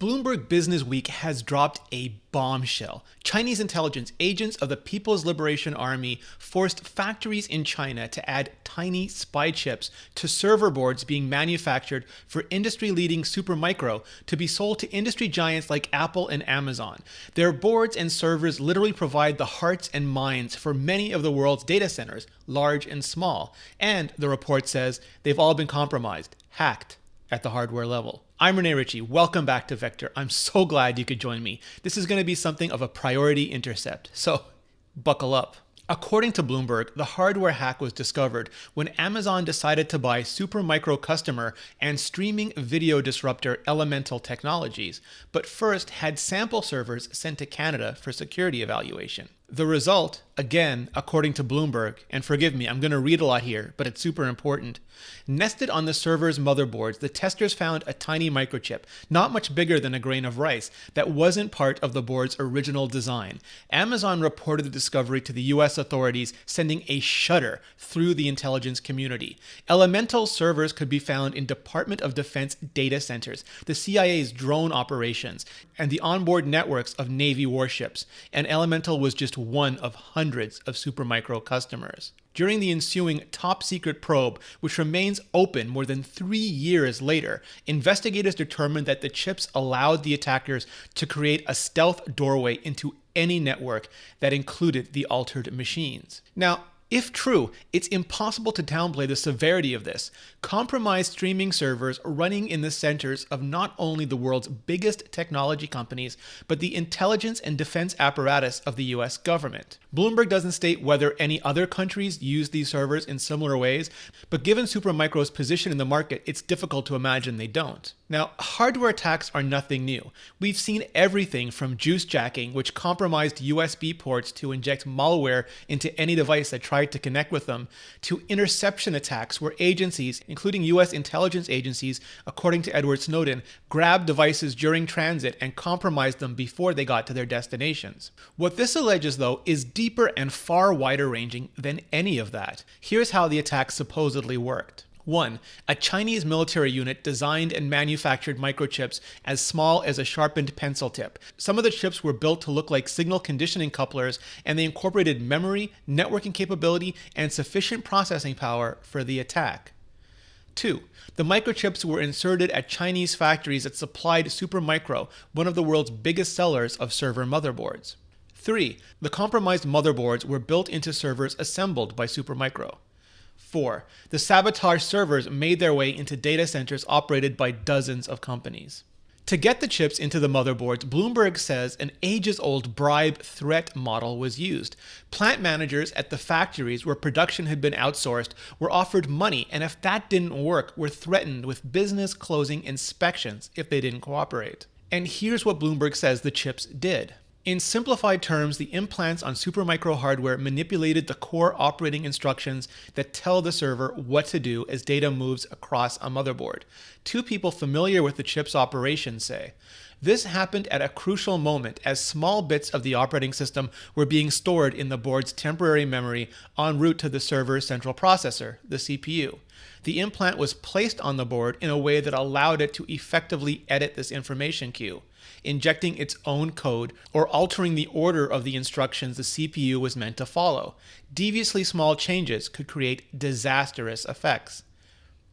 Bloomberg Business Week has dropped a bombshell. Chinese intelligence agents of the People's Liberation Army forced factories in China to add tiny spy chips to server boards being manufactured for industry-leading Supermicro to be sold to industry giants like Apple and Amazon. Their boards and servers literally provide the hearts and minds for many of the world's data centers, large and small. And, the report says, they've all been compromised, hacked, at the hardware level. I'm Rene Ritchie. Welcome back to Vector. I'm so glad you could join me. This is going to be something of a priority intercept, so buckle up. According to Bloomberg, the hardware hack was discovered when Amazon decided to buy Supermicro customer and streaming video disruptor Elemental Technologies, but first had sample servers sent to Canada for security evaluation. The result, again, according to Bloomberg, and forgive me, I'm going to read a lot here, but it's super important. Nested on the server's motherboards, the testers found a tiny microchip, not much bigger than a grain of rice, that wasn't part of the board's original design. Amazon reported the discovery to the US authorities, sending a shudder through the intelligence community. Elemental servers could be found in Department of Defense data centers, the CIA's drone operations, and the onboard networks of Navy warships, and Elemental was just one of hundreds of Supermicro customers. During the ensuing top-secret probe, which remains open more than 3 years later, investigators determined that the chips allowed the attackers to create a stealth doorway into any network that included the altered machines. Now, if true, it's impossible to downplay the severity of this. Compromised streaming servers running in the centers of not only the world's biggest technology companies, but the intelligence and defense apparatus of the US government. Bloomberg doesn't state whether any other countries use these servers in similar ways, but given Supermicro's position in the market, it's difficult to imagine they don't. Now, hardware attacks are nothing new. We've seen everything from juice jacking, which compromised USB ports to inject malware into any device that tried to connect with them, to interception attacks where agencies, including US intelligence agencies, according to Edward Snowden, grabbed devices during transit and compromised them before they got to their destinations. What this alleges, though, is deeper and far wider ranging than any of that. Here's how the attack supposedly worked. 1. A Chinese military unit designed and manufactured microchips as small as a sharpened pencil tip. Some of the chips were built to look like signal conditioning couplers, and they incorporated memory, networking capability, and sufficient processing power for the attack. 2. The microchips were inserted at Chinese factories that supplied Supermicro, one of the world's biggest sellers of server motherboards. 3. The compromised motherboards were built into servers assembled by Supermicro. 4. The sabotaged servers made their way into data centers operated by dozens of companies. To get the chips into the motherboards, Bloomberg says an ages-old bribe threat model was used. Plant managers at the factories where production had been outsourced were offered money, and if that didn't work, were threatened with business closing inspections if they didn't cooperate. And here's what Bloomberg says the chips did. In simplified terms, the implants on Supermicro hardware manipulated the core operating instructions that tell the server what to do as data moves across a motherboard. Two people familiar with the chip's operation say, this happened at a crucial moment as small bits of the operating system were being stored in the board's temporary memory en route to the server's central processor, the CPU. The implant was placed on the board in a way that allowed it to effectively edit this information queue, injecting its own code or altering the order of the instructions the CPU was meant to follow. Deviously small changes could create disastrous effects.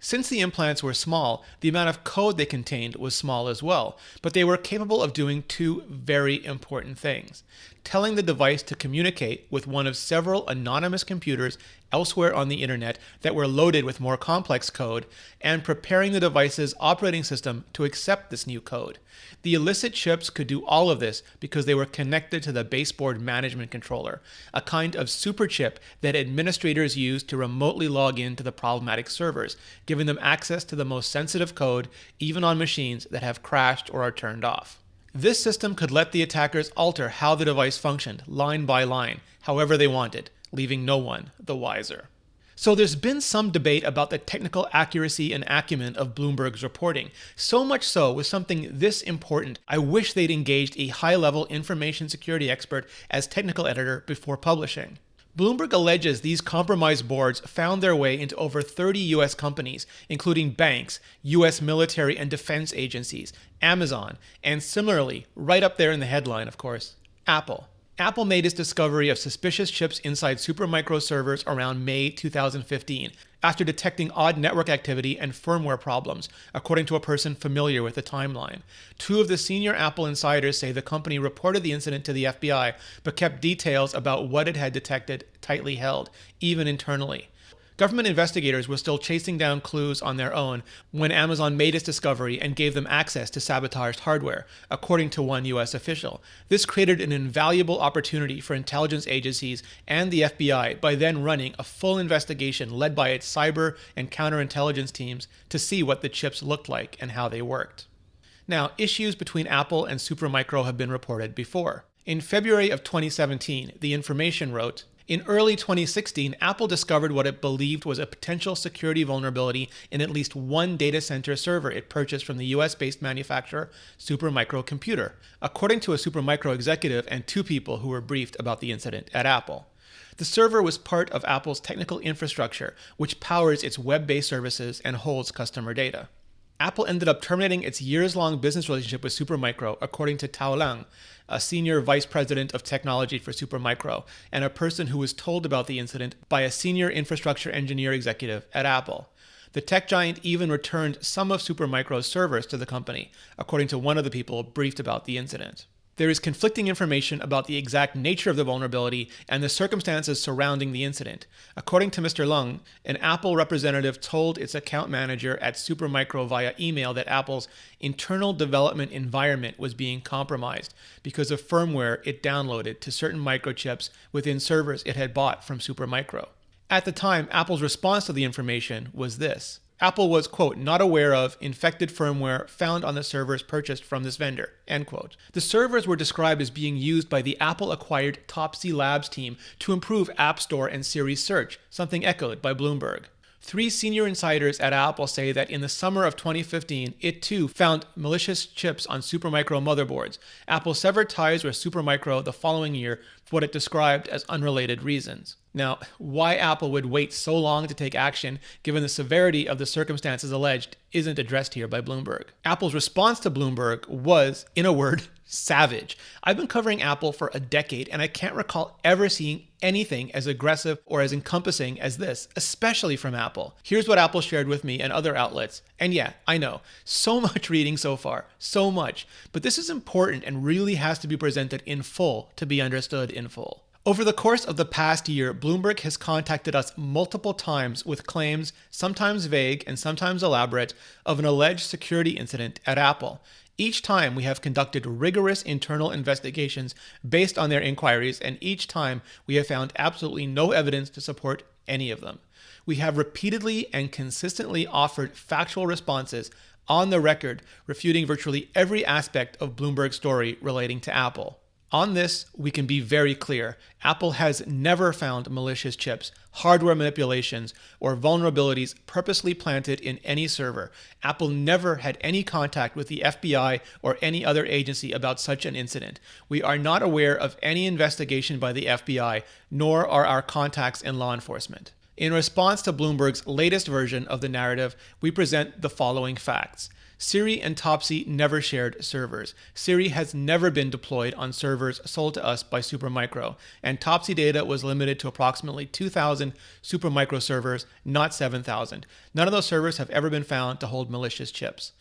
Since the implants were small, the amount of code they contained was small as well, but they were capable of doing two very important things: telling the device to communicate with one of several anonymous computers elsewhere on the internet that were loaded with more complex code, and preparing the device's operating system to accept this new code. The illicit chips could do all of this because they were connected to the baseboard management controller, a kind of super chip that administrators use to remotely log in to the problematic servers, giving them access to the most sensitive code, even on machines that have crashed or are turned off. This system could let the attackers alter how the device functioned, line by line, however they wanted, leaving no one the wiser. So there's been some debate about the technical accuracy and acumen of Bloomberg's reporting. So much so, with something this important, I wish they'd engaged a high-level information security expert as technical editor before publishing. Bloomberg alleges these compromised boards found their way into over 30 U.S. companies, including banks, U.S. military and defense agencies, Amazon, and similarly, right up there in the headline, of course, Apple. Apple made its discovery of suspicious chips inside Supermicro servers around May 2015, after detecting odd network activity and firmware problems, according to a person familiar with the timeline. Two of the senior Apple insiders say the company reported the incident to the FBI, but kept details about what it had detected tightly held, even internally. Government investigators were still chasing down clues on their own when Amazon made its discovery and gave them access to sabotaged hardware, according to one U.S. official. This created an invaluable opportunity for intelligence agencies and the FBI by then running a full investigation led by its cyber and counterintelligence teams to see what the chips looked like and how they worked. Now, issues between Apple and Supermicro have been reported before. In February of 2017, The Information wrote, "In early 2016, Apple discovered what it believed was a potential security vulnerability in at least one data center server it purchased from the US-based manufacturer Supermicro Computer," according to a Supermicro executive and two people who were briefed about the incident at Apple. The server was part of Apple's technical infrastructure, which powers its web-based services and holds customer data. Apple ended up terminating its years-long business relationship with Supermicro, according to Tao Lang, a senior vice president of technology for Supermicro, and a person who was told about the incident by a senior infrastructure engineer executive at Apple. The tech giant even returned some of Supermicro's servers to the company, according to one of the people briefed about the incident. There is conflicting information about the exact nature of the vulnerability and the circumstances surrounding the incident. According to Mr. Lung, an Apple representative told its account manager at Supermicro via email that Apple's internal development environment was being compromised because of firmware it downloaded to certain microchips within servers it had bought from Supermicro. At the time, Apple's response to the information was this. Apple was, quote, "not aware of infected firmware found on the servers purchased from this vendor," end quote. The servers were described as being used by the Apple-acquired Topsy Labs team to improve App Store and Siri search, something echoed by Bloomberg. Three senior insiders at Apple say that in the summer of 2015, it too found malicious chips on Supermicro motherboards. Apple severed ties with Supermicro the following year for what it described as unrelated reasons. Now, why Apple would wait so long to take action, given the severity of the circumstances alleged, isn't addressed here by Bloomberg. Apple's response to Bloomberg was, in a word, savage. I've been covering Apple for a decade, and I can't recall ever seeing anything as aggressive or as encompassing as this, especially from Apple. Here's what Apple shared with me and other outlets. And yeah, I know, so much reading so far, so much. But this is important and really has to be presented in full to be understood in full. Over the course of the past year, Bloomberg has contacted us multiple times with claims, sometimes vague and sometimes elaborate, of an alleged security incident at Apple. Each time we have conducted rigorous internal investigations based on their inquiries, and each time we have found absolutely no evidence to support any of them. We have repeatedly and consistently offered factual responses on the record, refuting virtually every aspect of Bloomberg's story relating to Apple. On this, we can be very clear. Apple has never found malicious chips, hardware manipulations, or vulnerabilities purposely planted in any server. Apple never had any contact with the FBI or any other agency about such an incident. We are not aware of any investigation by the FBI, nor are our contacts in law enforcement. In response to Bloomberg's latest version of the narrative, we present the following facts. Siri and Topsy never shared servers. Siri has never been deployed on servers sold to us by Supermicro, and Topsy data was limited to approximately 2,000 Supermicro servers, not 7,000. None of those servers have ever been found to hold malicious chips.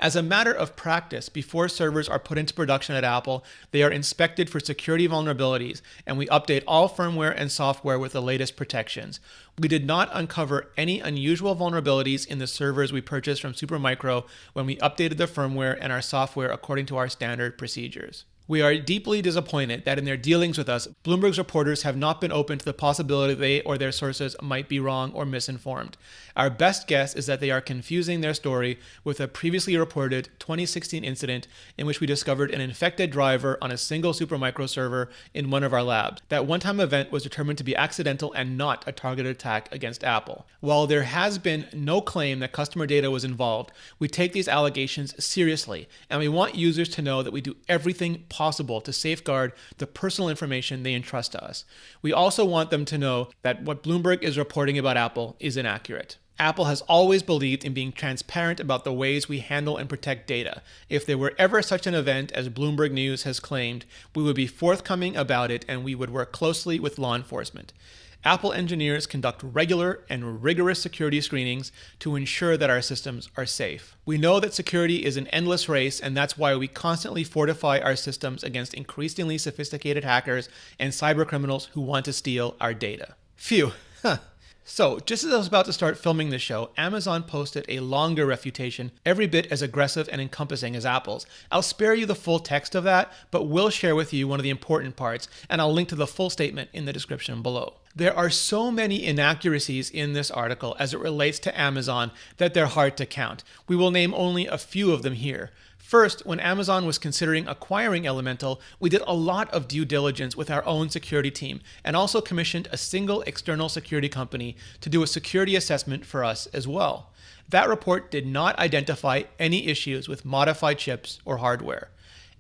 As a matter of practice, before servers are put into production at Apple, they are inspected for security vulnerabilities, and we update all firmware and software with the latest protections. We did not uncover any unusual vulnerabilities in the servers we purchased from Supermicro when we updated the firmware and our software according to our standard procedures. We are deeply disappointed that in their dealings with us, Bloomberg's reporters have not been open to the possibility they or their sources might be wrong or misinformed. Our best guess is that they are confusing their story with a previously reported 2016 incident in which we discovered an infected driver on a single Supermicro server in one of our labs. That one-time event was determined to be accidental and not a targeted attack against Apple. While there has been no claim that customer data was involved, we take these allegations seriously, and we want users to know that we do everything possible to safeguard the personal information they entrust to us. We also want them to know that what Bloomberg is reporting about Apple is inaccurate. Apple has always believed in being transparent about the ways we handle and protect data. If there were ever such an event as Bloomberg News has claimed, we would be forthcoming about it and we would work closely with law enforcement. Apple engineers conduct regular and rigorous security screenings to ensure that our systems are safe. We know that security is an endless race, and that's why we constantly fortify our systems against increasingly sophisticated hackers and cybercriminals who want to steal our data. Phew. So, just as I was about to start filming this show, Amazon posted a longer refutation, every bit as aggressive and encompassing as Apple's. I'll spare you the full text of that, but will share with you one of the important parts, and I'll link to the full statement in the description below. There are so many inaccuracies in this article as it relates to Amazon that they're hard to count. We will name only a few of them here. First, when Amazon was considering acquiring Elemental, we did a lot of due diligence with our own security team and also commissioned a single external security company to do a security assessment for us as well. That report did not identify any issues with modified chips or hardware.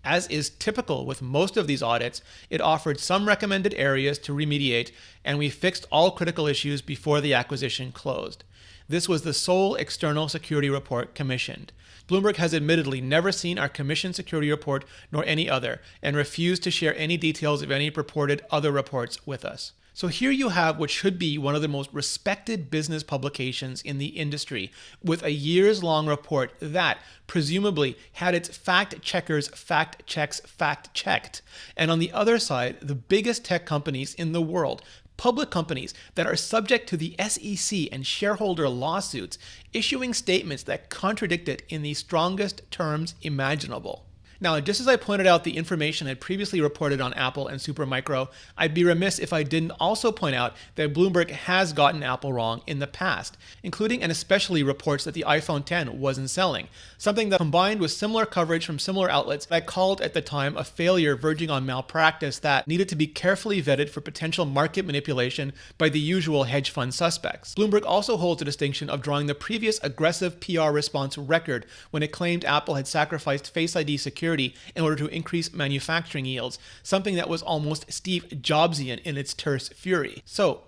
As is typical with most of these audits, it offered some recommended areas to remediate, and we fixed all critical issues before the acquisition closed. This was the sole external security report commissioned. Bloomberg has admittedly never seen our commissioned security report nor any other, and refused to share any details of any purported other reports with us. So here you have what should be one of the most respected business publications in the industry, with a years-long report that, presumably, had its fact-checkers fact-checks fact-checked. And on the other side, the biggest tech companies in the world, public companies that are subject to the SEC and shareholder lawsuits, issuing statements that contradict it in the strongest terms imaginable. Now, just as I pointed out the information I'd previously reported on Apple and Supermicro, I'd be remiss if I didn't also point out that Bloomberg has gotten Apple wrong in the past, including and especially reports that the iPhone X wasn't selling, something that combined with similar coverage from similar outlets that I called at the time a failure verging on malpractice that needed to be carefully vetted for potential market manipulation by the usual hedge fund suspects. Bloomberg also holds the distinction of drawing the previous aggressive PR response record when it claimed Apple had sacrificed Face ID security in order to increase manufacturing yields, something that was almost Steve Jobsian in its terse fury. So,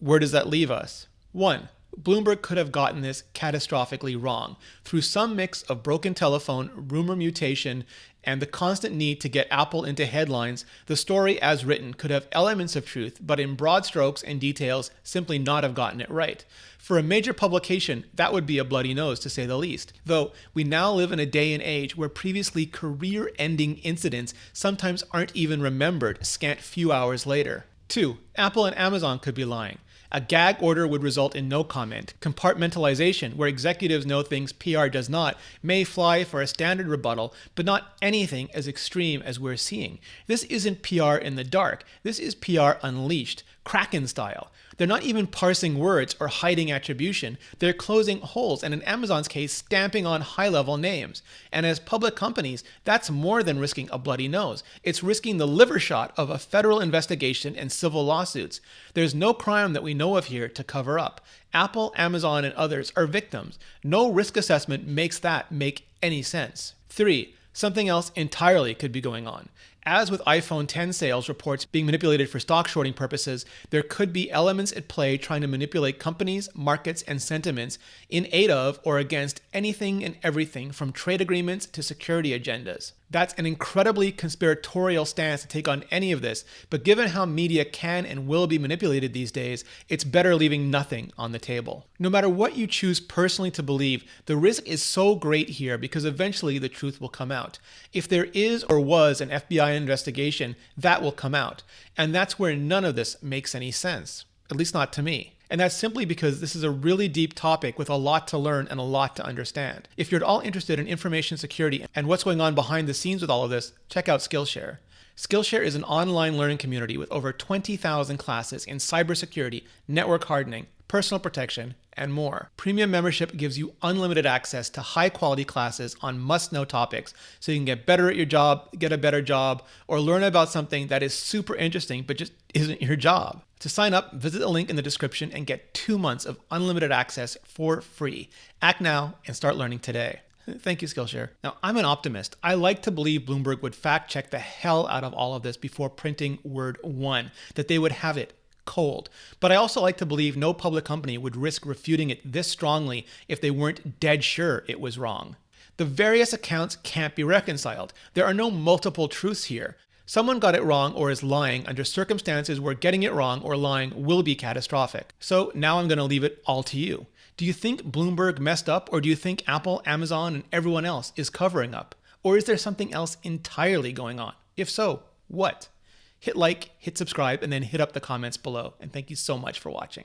where does that leave us? 1. Bloomberg could have gotten this catastrophically wrong. Through some mix of broken telephone, rumor mutation, and the constant need to get Apple into headlines, the story as written could have elements of truth, but in broad strokes and details simply not have gotten it right. For a major publication, that would be a bloody nose to say the least. Though we now live in a day and age where previously career-ending incidents sometimes aren't even remembered scant few hours later. 2. Apple and Amazon could be lying. A gag order would result in no comment. Compartmentalization, where executives know things PR does not, may fly for a standard rebuttal, but not anything as extreme as we're seeing. This isn't PR in the dark. This is PR unleashed, Kraken style. They're not even parsing words or hiding attribution. They're closing holes, and in Amazon's case, stamping on high-level names. And as public companies, that's more than risking a bloody nose. It's risking the liver shot of a federal investigation and civil lawsuits. There's no crime that we know of here to cover up. Apple, Amazon, and others are victims. No risk assessment makes that make any sense. 3. Something else entirely could be going on. As with iPhone X sales reports being manipulated for stock shorting purposes, there could be elements at play trying to manipulate companies, markets, and sentiments in aid of or against anything and everything from trade agreements to security agendas. That's an incredibly conspiratorial stance to take on any of this, but given how media can and will be manipulated these days, it's better leaving nothing on the table. No matter what you choose personally to believe, the risk is so great here because eventually the truth will come out. If there is or was an FBI investigation, that will come out. And that's where none of this makes any sense, at least not to me. And that's simply because this is a really deep topic with a lot to learn and a lot to understand. If you're at all interested in information security and what's going on behind the scenes with all of this, check out Skillshare. Skillshare is an online learning community with over 20,000 classes in cybersecurity, network hardening, personal protection, and more. Premium membership gives you unlimited access to high-quality classes on must-know topics so you can get better at your job, get a better job, or learn about something that is super interesting but just isn't your job. To sign up, visit the link in the description and get 2 months of unlimited access for free. Act now and start learning today. Thank you, Skillshare. Now, I'm an optimist. I like to believe Bloomberg would fact check the hell out of all of this before printing word one, that they would have it cold. But I also like to believe no public company would risk refuting it this strongly if they weren't dead sure it was wrong. The various accounts can't be reconciled. There are no multiple truths here. Someone got it wrong or is lying under circumstances where getting it wrong or lying will be catastrophic. So now I'm going to leave it all to you. Do you think Bloomberg messed up, or do you think Apple, Amazon, and everyone else is covering up? Or is there something else entirely going on? If so, what? Hit like, hit subscribe, and then hit up the comments below. And thank you so much for watching.